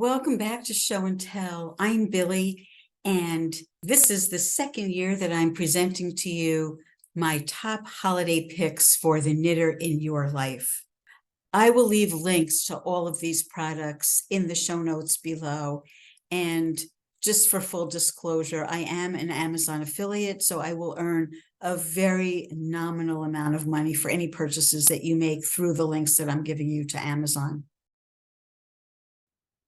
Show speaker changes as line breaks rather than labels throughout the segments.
Welcome back to Show and Tell. I'm Billie, and this is the second year that I'm presenting to you my top holiday picks for the knitter in your life. I will leave links to all of these products in the show notes below. And just for full disclosure, I am an Amazon affiliate, so I will earn a very nominal amount of money for any purchases that you make through the links that I'm giving you to Amazon.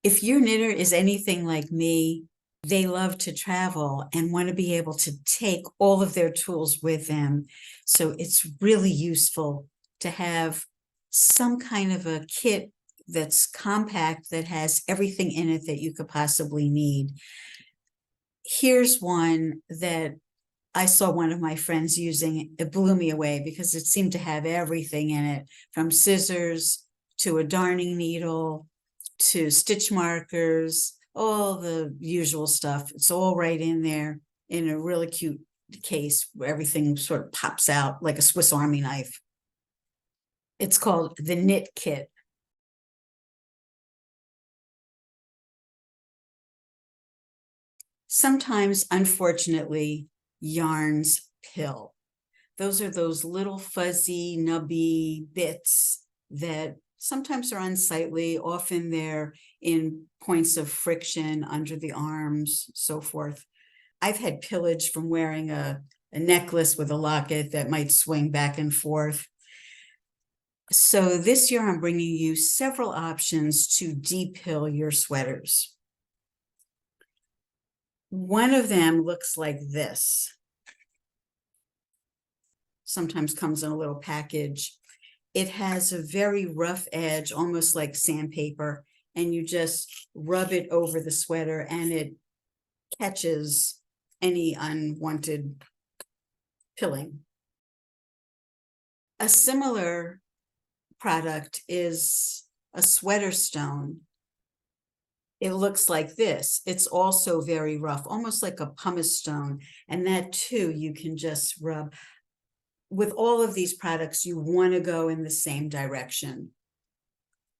If your knitter is anything like me, they love to travel and want to be able to take all of their tools with them. So it's really useful to have some kind of a kit that's compact, that has everything in it that you could possibly need. Here's one that I saw one of my friends using. It blew me away because it seemed to have everything in it, from scissors to a darning needle to stitch markers, all the usual stuff. It's all right in there in a really cute case where everything sort of pops out like a Swiss Army knife. It's called the Knit Kit. Sometimes, unfortunately, yarns pill. Those are those little fuzzy, nubby bits that sometimes are unsightly. Often they're in points of friction under the arms, so forth. I've had pillage from wearing a necklace with a locket that might swing back and forth. So this year I'm bringing you several options to de-pill your sweaters. One of them looks like this. Sometimes comes in a little package. It has a very rough edge, almost like sandpaper, and you just rub it over the sweater and it catches any unwanted pilling. A similar product is a sweater stone. It looks like this. It's also very rough, almost like a pumice stone, and that too you can just rub. With all of these products, you want to go in the same direction.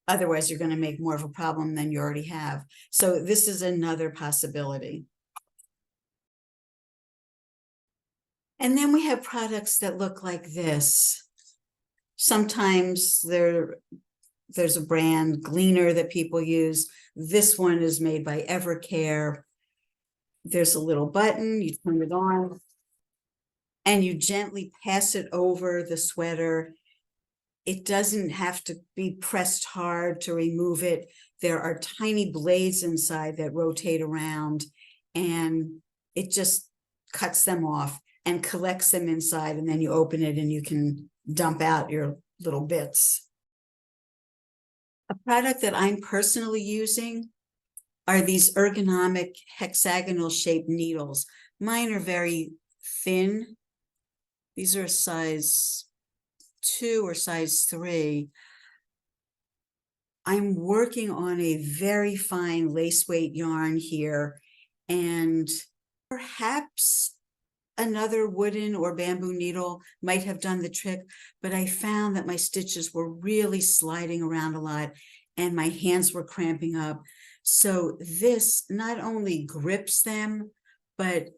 Otherwise, you're going to make more of a problem than you already have. So this is another possibility. And then we have products that look like this. Sometimes there's a brand, Gleaner, that people use. This one is made by Evercare. There's a little button, you turn it on, and you gently pass it over the sweater. It doesn't have to be pressed hard to remove it. There are tiny blades inside that rotate around, and it just cuts them off and collects them inside, and then you open it and you can dump out your little bits. A product that I'm personally using are these ergonomic hexagonal shaped needles. Mine are very thin. These are a size 2 or size 3. I'm working on a very fine lace weight yarn here, and perhaps another wooden or bamboo needle might have done the trick, but I found that my stitches were really sliding around a lot and my hands were cramping up. So this not only grips them, but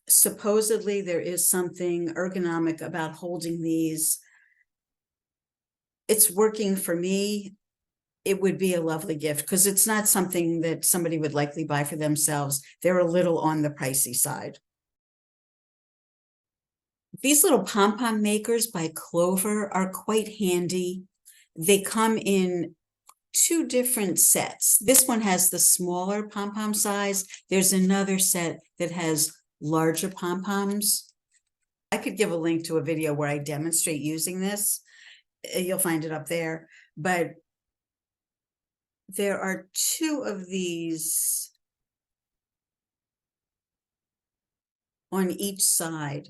supposedly there is something ergonomic about holding these. It's working for me. It would be a lovely gift because it's not something that somebody would likely buy for themselves. They're a little on the pricey side. These little pom-pom makers by Clover are quite handy. They come in 2 different sets. This one has the smaller pom-pom size. There's another set that has larger pom-poms. I could give a link to a video where I demonstrate using this. You'll find it up there. But there are 2 of these on each side.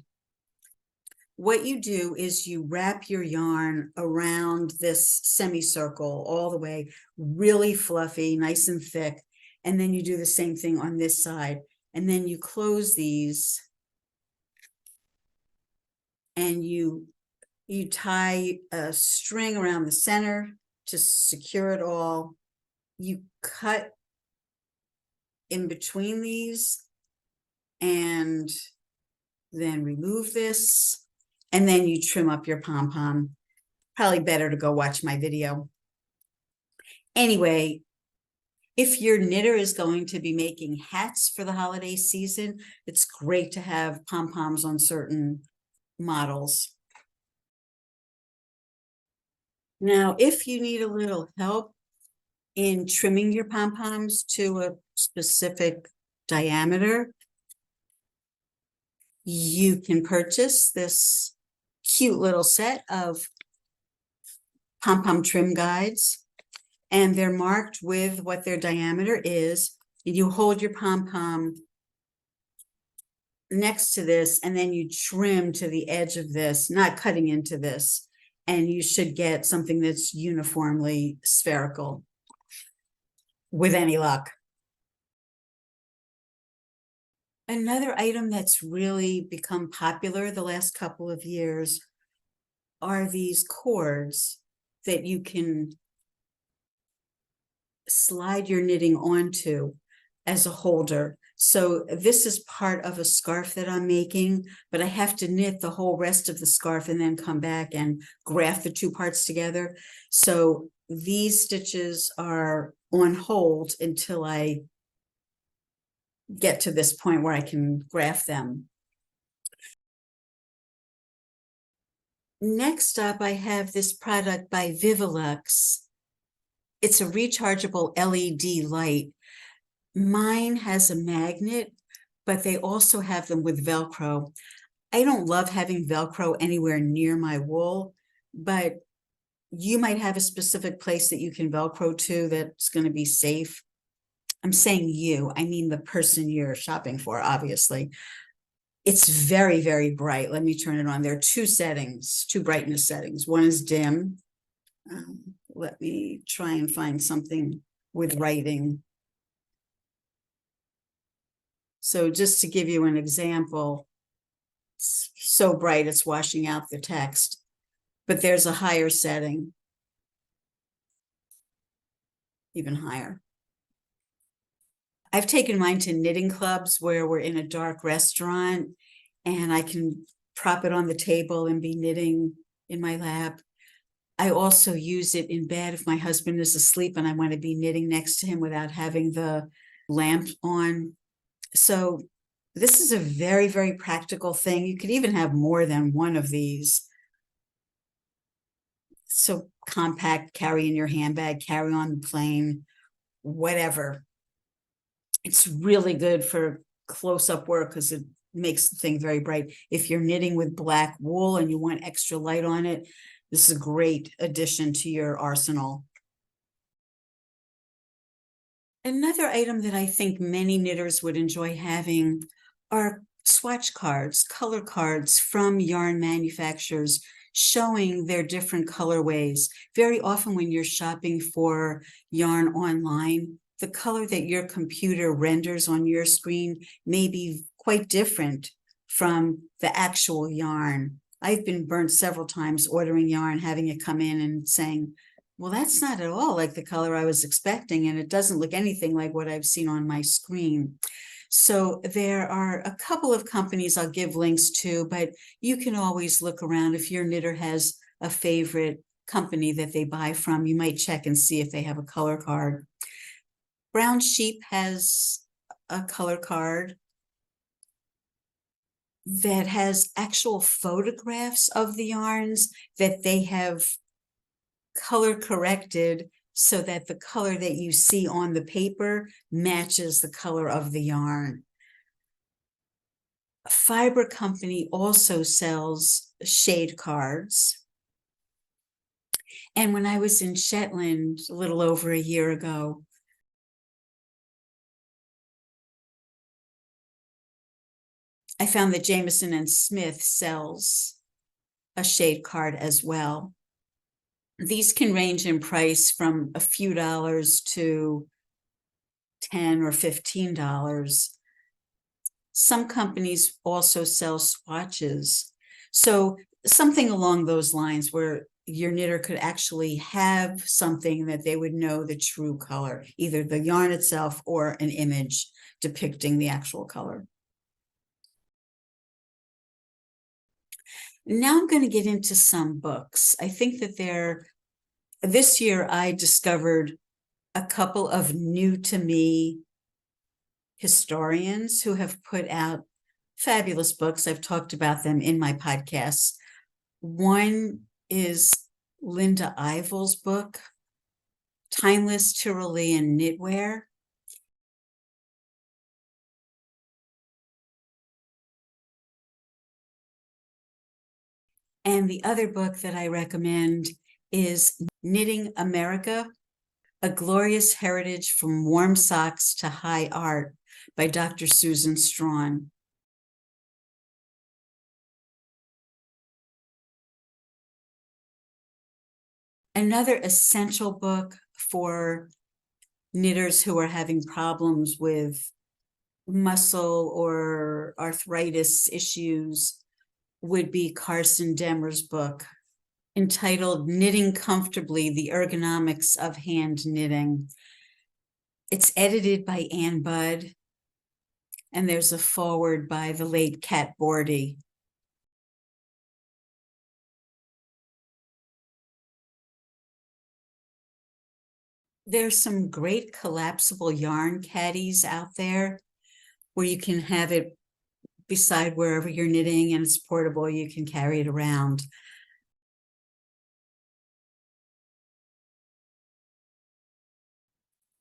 What you do is you wrap your yarn around this semicircle all the way, really fluffy, nice and thick. And then you do the same thing on this side. And then you close these and you tie a string around the center to secure it all. You cut in between these and then remove this, and then you trim up your pom-pom. Probably better to go watch my video. Anyway, if your knitter is going to be making hats for the holiday season, it's great to have pom-poms on certain models. Now, if you need a little help in trimming your pom-poms to a specific diameter, you can purchase this cute little set of pom-pom trim guides, and they're marked with what their diameter is. And you hold your pom-pom next to this, and then you trim to the edge of this, not cutting into this, and you should get something that's uniformly spherical with any luck. Another item that's really become popular the last couple of years are these cords that you can slide your knitting onto as a holder. So this is part of a scarf that I'm making, but I have to knit the whole rest of the scarf and then come back and graft the two parts together. So these stitches are on hold until I get to this point where I can graft them. Next up, I have this product by Vivilux. It's a rechargeable LED light. Mine has a magnet, but they also have them with Velcro. I don't love having Velcro anywhere near my wool, but you might have a specific place that you can Velcro to that's going to be safe. I'm saying you, I mean the person you're shopping for, obviously. It's very, very bright. Let me turn it on. There are two settings, two brightness settings. One is dim. Let me try and find something with writing. So just to give you an example, it's so bright it's washing out the text, but there's a higher setting, even higher. I've taken mine to knitting clubs where we're in a dark restaurant and I can prop it on the table and be knitting in my lap. I also use it in bed if my husband is asleep and I want to be knitting next to him without having the lamp on. So this is a very, very practical thing. You could even have more than one of these. So compact, carry in your handbag, carry on the plane, whatever. It's really good for close-up work because it makes the thing very bright. If you're knitting with black wool and you want extra light on it, this is a great addition to your arsenal. Another item that I think many knitters would enjoy having are swatch cards, color cards from yarn manufacturers showing their different colorways. Very often when you're shopping for yarn online, the color that your computer renders on your screen may be quite different from the actual yarn. I've been burnt several times ordering yarn, having it come in and saying, well, that's not at all like the color I was expecting, and it doesn't look anything like what I've seen on my screen. So there are a couple of companies I'll give links to, but you can always look around. If your knitter has a favorite company that they buy from, you might check and see if they have a color card. Brown Sheep has a color card that has actual photographs of the yarns that they have color corrected so that the color that you see on the paper matches the color of the yarn. A Fiber Company also sells shade cards. And when I was in Shetland a little over a year ago, I found that Jamieson&Smith sells a shade card as well. These can range in price from a few dollars to $10 or $15. Some companies also sell swatches. So something along those lines where your knitter could actually have something that they would know the true color, either the yarn itself or an image depicting the actual color. Now I'm going to get into some books. I think that this year I discovered a couple of new to me historians who have put out fabulous books. I've talked about them in my podcasts. One is Linda Ivel's book, Timeless Tyrolean Knitwear. And the other book that I recommend is Knitting America, A Glorious Heritage from Warm Socks to High Art by Dr. Susan Strawn. Another essential book for knitters who are having problems with muscle or arthritis issues would be Carson Demmer's book entitled Knitting Comfortably, The Ergonomics of Hand Knitting. It's edited by Ann Budd, and there's a foreword by the late Kat Bordy. There's some great collapsible yarn caddies out there where you can have it beside wherever you're knitting, and it's portable. You can carry it around.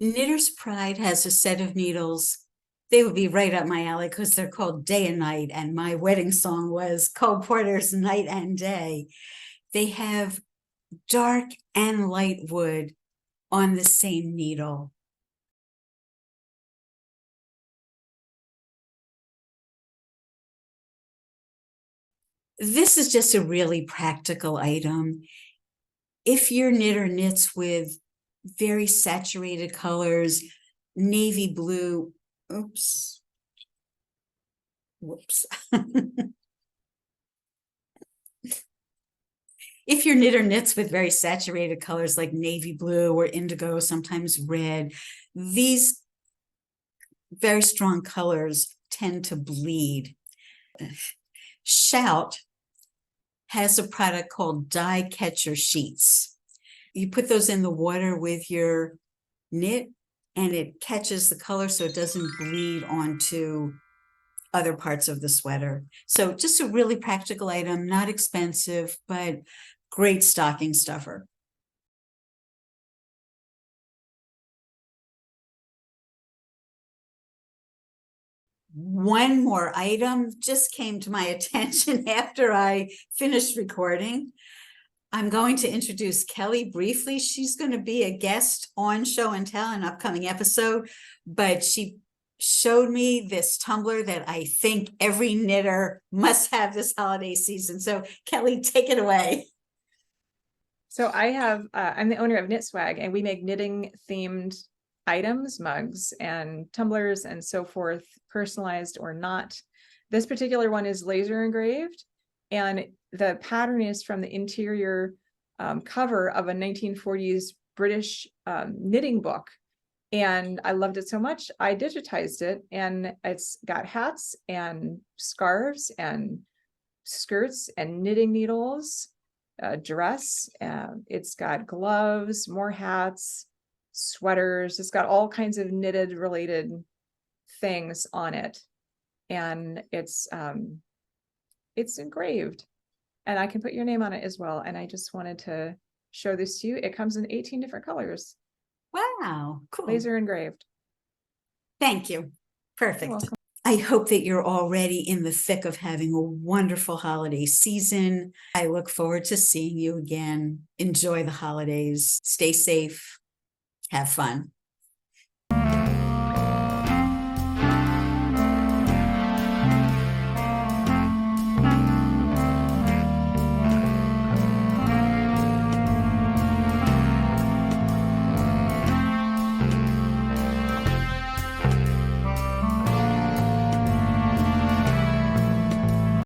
Knitter's Pride has a set of needles. They would be right up my alley because they're called Day&Nite, and my wedding song was Cole Porter's Night and Day. They have dark and light wood on the same needle. This is just a really practical item. If your knitter knits with very saturated colors, navy blue, whoops. If your knitter knits with very saturated colors like navy blue or indigo, sometimes red, these very strong colors tend to bleed. Shout has a product called dye catcher sheets. You put those in the water with your knit and it catches the color so it doesn't bleed onto other parts of the sweater. So just a really practical item, not expensive, but great stocking stuffer. One more item just came to my attention after I finished recording. I'm going to introduce Kelly briefly. She's going to be a guest on Show and Tell, an upcoming episode, but she showed me this tumbler that I think every knitter must have this holiday season. So Kelly, take it away.
So I'm the owner of Knit Swag, and we make knitting themed items, mugs and tumblers and so forth, personalized or not. This particular one is laser engraved, and the pattern is from the interior cover of a 1940s British knitting book. And I loved it so much, I digitized it, and it's got hats and scarves and skirts and knitting needles, dress. It's got gloves, more hats, sweaters. It's got all kinds of knitted related things on it. And it's engraved, and I can put your name on it as well. And I just wanted to show this to you. It comes in 18 different colors.
Wow, cool.
Laser engraved.
Thank you. Perfect. I hope that you're already in the thick of having a wonderful holiday season. I look forward to seeing you again. Enjoy the holidays. Stay safe. Have fun.